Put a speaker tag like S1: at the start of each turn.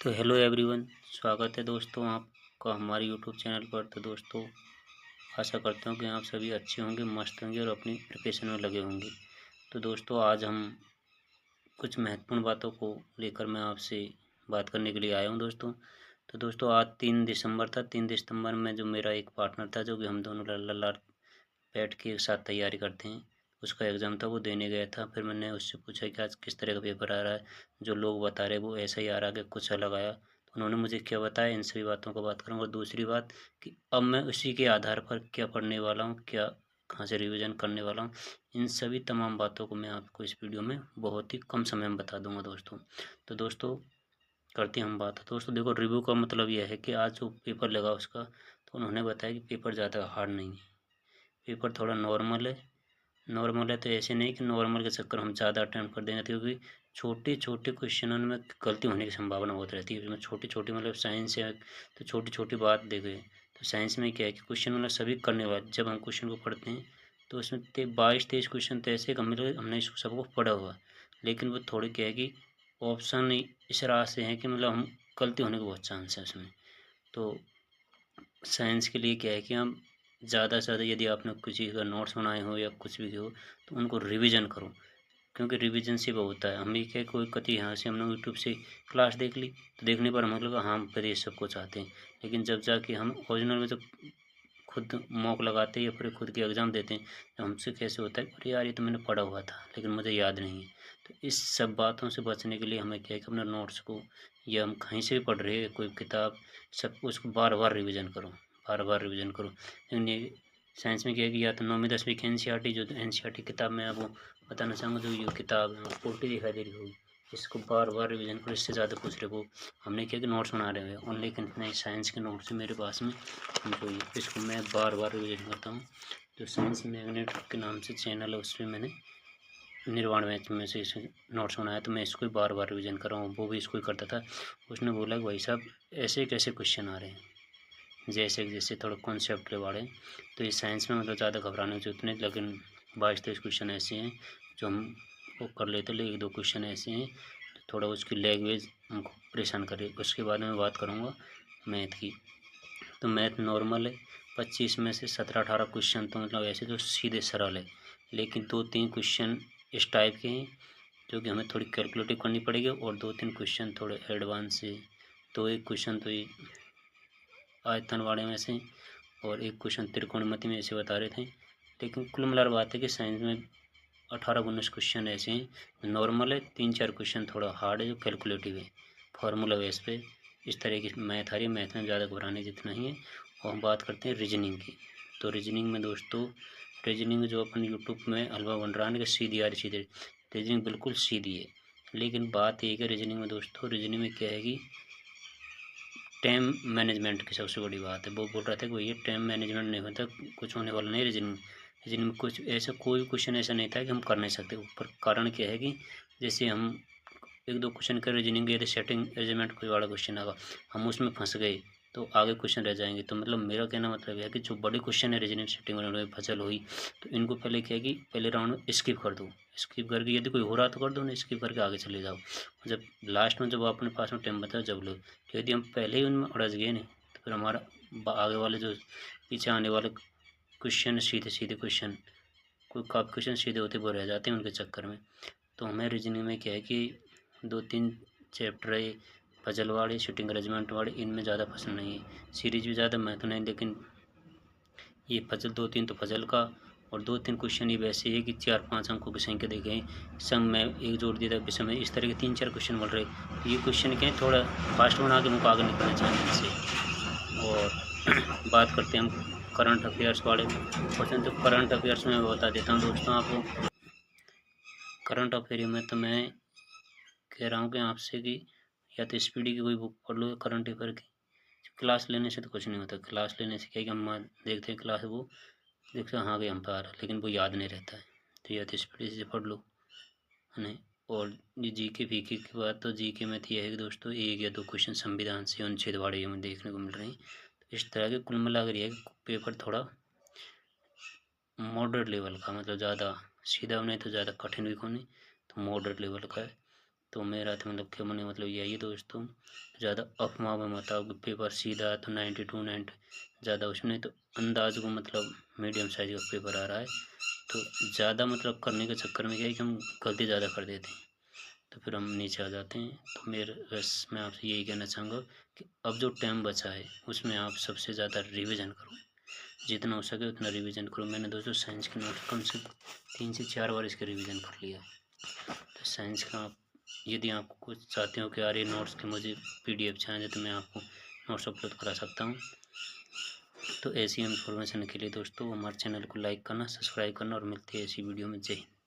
S1: तो hello everyone, स्वागत है दोस्तों आपका हमारे यूट्यूब चैनल पर। तो दोस्तों, आशा करता हूँ कि आप सभी अच्छे होंगे, मस्त होंगे और अपनी प्रिपरेशन में लगे होंगे। तो दोस्तों, आज हम कुछ महत्वपूर्ण बातों को लेकर मैं आपसे बात करने के लिए आया हूँ दोस्तों। तो दोस्तों, आज 3 दिसंबर था। 3 दिसंबर में जो मेरा एक पार्टनर था, जो कि हम दोनों लगातार बैठ के एक साथ तैयारी करते हैं, उसका एग्ज़ाम था, वो देने गया था। फिर मैंने उससे पूछा कि आज किस तरह का पेपर आ रहा है। जो लोग बता रहे वो ऐसा ही आ रहा है कि कुछ अलग आया। तो उन्होंने मुझे क्या बताया, इन सभी बातों को बात करूँगा। और दूसरी बात कि अब मैं उसी के आधार पर क्या पढ़ने वाला हूँ, क्या कहाँ से रिविज़न करने वाला हूँ, इन सभी तमाम बातों को मैं आपको इस वीडियो में बहुत ही कम समय में बता दूँगा दोस्तों। तो दोस्तों, करते हैं हम बात। तो दोस्तों देखो, रिव्यू का मतलब यह है कि आज जो पेपर लगा उसका, तो उन्होंने बताया कि पेपर ज़्यादा हार्ड नहीं है, पेपर थोड़ा नॉर्मल है। नॉर्मल है तो ऐसे नहीं कि नॉर्मल के चक्कर हम ज़्यादा अटेम्प्ट कर देंगे, क्योंकि छोटे छोटे क्वेश्चनों में गलती होने की संभावना बहुत रहती है। इसमें छोटी छोटी मतलब साइंस है तो छोटी छोटी बात देखे। तो साइंस में क्या है कि क्वेश्चन मतलब सभी करने वाले, जब हम क्वेश्चन को पढ़ते हैं तो उसमें 22-23 क्वेश्चन तो ऐसे कि हमने इसको सबको पढ़ा हुआ है, लेकिन वो थोड़ी क्या है कि ऑप्शन इस राह से हैं कि मतलब हम गलती होने के बहुत चांस है उसमें। तो साइंस के लिए क्या है कि हम ज़्यादा से ज़्यादा, यदि आपने किसी का नोट्स बनाए हो या कुछ भी हो, तो उनको रिवीजन करो, क्योंकि रिवीजन से वो होता है। हम भी क्या, कोई कति यहाँ से हमने यूट्यूब से क्लास देख ली, तो देखने पर हमें लगा हाँ हम फिर ये सब कुछ आते हैं, लेकिन जब जाके हम ओरिजिनल में जब खुद मॉक लगाते हैं या फिर खुद के एग्ज़ाम देते हैं, तो हमसे कैसे होता है, अरे यार ये तो मैंने पढ़ा हुआ था लेकिन मुझे याद नहीं है। तो इस सब बातों से बचने के लिए हमें क्या है कि अपने नोट्स को, या हम कहीं से भी पढ़ रहे हैं कोई किताब, सब उसको बार बार रिविज़न करो, बार बार रिविज़न करो। लेकिन ये साइंस में क्या है कि या तो 9वीं 10वीं की एनसीईआरटी, जो एनसीईआरटी किताब में आपको बताना चाहूँगा, जो ये किताब है आपको उल्टी दिखाई दे रही होगी, इसको बार बार रिविज़न करो। इससे ज़्यादा कुछ रखो। हमने क्या कि नोट्स बना रहे हैं और, लेकिन नहीं, साइंस के नोट्स है मेरे पास में, जो इसको मैं बार बार रिविज़न करता हूँ। जो साइंस मैग्नेट के नाम से चैनल है, उस पर मैंने निर्वाण मैथ में से इसे नोट्स बनाया, तो मैं इसको बार बार रिविज़न कर रहा हूँ। वो भी इसको ही करता था। उसने बोला कि भाई साहब, ऐसे कैसे क्वेश्चन आ रहे हैं, जैसे जैसे थोड़ा कॉन्सेप्ट के बारे। तो ये साइंस में मतलब ज़्यादा घबराने की जरूरत नहीं, लेकिन 22-23 क्वेश्चन ऐसे हैं जो हम वो कर लेते, लेकिन 1-2 क्वेश्चन ऐसे हैं तो थोड़ा उसकी लैंग्वेज हमको परेशान करे। उसके बाद में बात करूँगा मैथ की। तो मैथ नॉर्मल है, 25 में से 17-18 क्वेश्चन तो मतलब ऐसे तो सीधे सरल है, लेकिन 2-3 क्वेश्चन इस टाइप के हैं जो कि हमें थोड़ी कैलकुलेटिव करनी पड़ेगी, और 2-3 क्वेश्चन थोड़े एडवांस है। तो एक क्वेश्चन तो ये आयतन में से, और एक क्वेश्चन त्रिकोणमिति में ऐसे बता रहे थे। लेकिन कुल मिलाकर बात है कि साइंस में 18-19 क्वेश्चन ऐसे हैं नॉर्मल है, 3-4 क्वेश्चन थोड़ा हार्ड है जो कैलकुलेटिव है, फार्मूला बेस पे। इस तरह की मैथ आ रही है, मैथ में ज़्यादा घबराने जितना ही है। और हम बात करते हैं रीजनिंग की। तो रीजनिंग में दोस्तों, रीजनिंग जो अपन यूट्यूब में हलवा बन रहा है ना कि सीधी आ रही सीधे, रीजनिंग बिल्कुल सीधी है। लेकिन बात एक है रीजनिंग में दोस्तों, रीजनिंग में क्या है कि टाइम मैनेजमेंट की सबसे बड़ी बात है। वो बोल रहा था कि भैया टाइम मैनेजमेंट नहीं होता, कुछ होने वाला नहीं रीजनिंग। रीजनिंग में कुछ ऐसा, कोई क्वेश्चन ऐसा नहीं था कि हम कर नहीं सकते। पर कारण क्या है कि जैसे हम 1-2 क्वेश्चन कर रीजनिंग के, यदि सेटिंग अरेंजमेंट कोई बड़ा क्वेश्चन आएगा, हम उसमें फंस गए तो आगे क्वेश्चन रह जाएंगे। तो मतलब मेरा कहना मतलब है कि जो बड़े क्वेश्चन है रीजनिंग सेटिंग में फसल हुई, तो इनको पहले क्या है कि पहले राउंड में स्किप कर दो। स्किप करके यदि कोई हो रहा तो कर दो, नहीं स्किप करके आगे चले जाओ। जब लास्ट में जब अपने पास में टाइम बचा जब लो, तो यदि हम पहले ही उनमें अड़स गए नहीं, तो फिर हमारा आगे वाले जो पीछे आने वाले क्वेश्चन, सीधे सीधे क्वेश्चन, कोई काफ़ी क्वेश्चन सीधे होते वो रह जाते हैं उनके चक्कर में। तो हमें रीजनिंग में क्या है कि 2-3 चैप्टर है, पजल वाले, सिटिंग अरेंजमेंट वाले, इनमें ज़्यादा पसंद नहीं है। सीरीज भी ज़्यादा महत्व नहीं, लेकिन ये पजल 2-3 तो पजल का, और 2-3 क्वेश्चन ही वैसे है कि 4-5 अंकों की संख्या देखें, सम में एक जोड़ दिया था विषय में, इस तरह के 3-4 क्वेश्चन बढ़ रहे। तो ये क्वेश्चन क्या है, थोड़ा फास्ट बना के मुझको आगे निकलना चाहिए इनसे। और बात करते हैं हम करंट अफेयर्स वाले क्वेश्चन। तो करंट अफेयर्स में बता देता हूँ दोस्तों आपको। करंट अफेयर में तो मैं कह रहा हूँ कि आपसे कि या तो स्पीडी की कोई बुक पढ़ लो करंट अफेयर की। क्लास लेने से तो कुछ नहीं होता। क्लास लेने से क्या है कि हम देखते हैं क्लास, वो देखते हैं हाँ कि हम पे आ रहा है, लेकिन वो याद नहीं रहता है। तो या तो स्पीडी से पढ़ लो, है ना। और ये जीके फीके की बात, तो जीके में तो यह है कि दोस्तों 1 या 2 क्वेश्चन संविधान से अनुच्छेद वाले हमें देखने को मिल रहे हैं। तो इस तरह के कुल मिलाकर यह है कि पेपर थोड़ा मॉडरेट लेवल का, मतलब ज़्यादा सीधा नहीं तो ज़्यादा कठिन भी नहीं, तो मॉडरेट लेवल का है। तो मेरा तो मतलब क्या मैंने मतलब यही है दोस्तों, ज़्यादा अफवाह में मत आओ कि पेपर सीधा है तो 92 90, ज़्यादा उसमें तो अंदाज को मतलब मीडियम साइज का पेपर आ रहा है, तो ज़्यादा मतलब करने के चक्कर में क्या है कि हम गलती ज़्यादा कर देते हैं, तो फिर हम नीचे आ जाते हैं। तो मेरे बस मैं आपसे यही कहना चाहूँगा कि अब जो टाइम बचा है उसमें आप सबसे ज़्यादा रिवीजन करो, जितना हो सके उतना रिवीजन करो। मैंने दोस्तों साइंस के नोट कम से 3 से 4 बार इसके रिवीजन कर लिया है। तो साइंस का आप यदि आप कुछ चाहते हो कि यार ये नोट्स के मुझे PDF चाहिए तो मैं आपको नोट्स अपलोड करा सकता हूँ। तो ऐसी इन्फॉर्मेशन के लिए दोस्तों हमारे चैनल को लाइक करना, सब्सक्राइब करना और मिलते हैं ऐसी वीडियो में। जय हिंद।